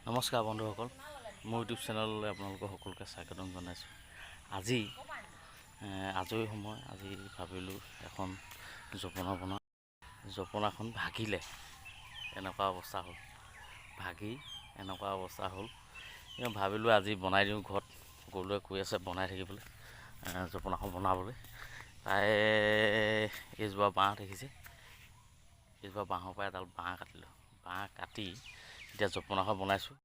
নমস্কাৰ বন্ধুসকল, মোৰ ইউটিউব চেনেললৈ আপোনালোকক সকলোকে স্বাগতম জনাইছোঁ। আজি আজৰি সময় আজি ভাবিলোঁ এখন জপনাখন ভাগিলে এনেকুৱা অৱস্থা হ'ল। ভাবিলোঁ আজি বনাই দিওঁ। ঘৰত সকলোৱে কৈ আছে বনাই থাকিবলৈ, জপনাখন বনাবলৈ। তাই এইজোপা বাঁহ দেখিছে, এইজোপা বাঁহৰ পৰা এডাল বাঁহ কাটিলোঁ। বাঁহ কাটি এতিয়া জপনাখন বনাইছোঁ।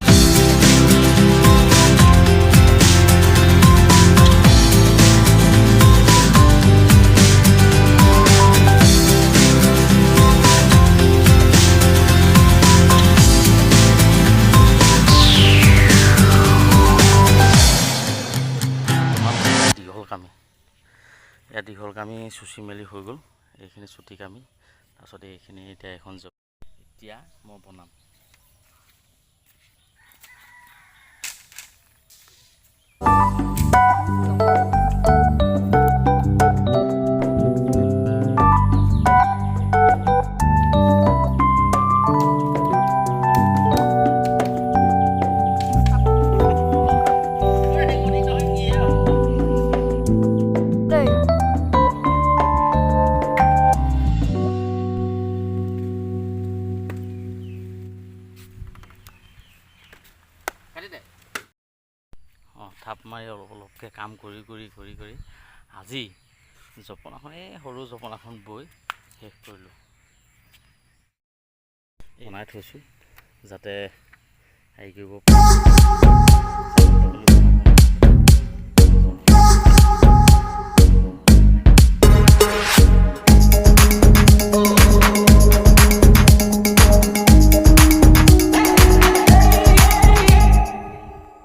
দীঘল কামি চুচি মেলি হৈ গ'ল। এইখিনি চুটি কামি, তাৰপিছত এইখিনি এতিয়া এখন এতিয়া মই বনাম। থাপ মাৰি অলপকৈ কাম কৰি আজি জপনাখন, এই সৰু জপনাখন বৈ শেষ কৰিলোঁ। বনাই থৈছোঁ যাতে হেৰি কৰিব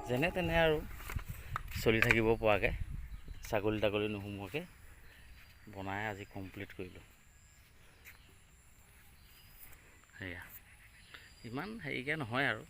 যেনে তেনে আৰু চলি থাকিব পৰাকৈ, ছাগলী তাগলী নোসোমোৱাকৈ বনাই আজি কমপ্লিট কৰিলোঁ। সেয়া ইমান হেৰিকৈ নহয় আৰু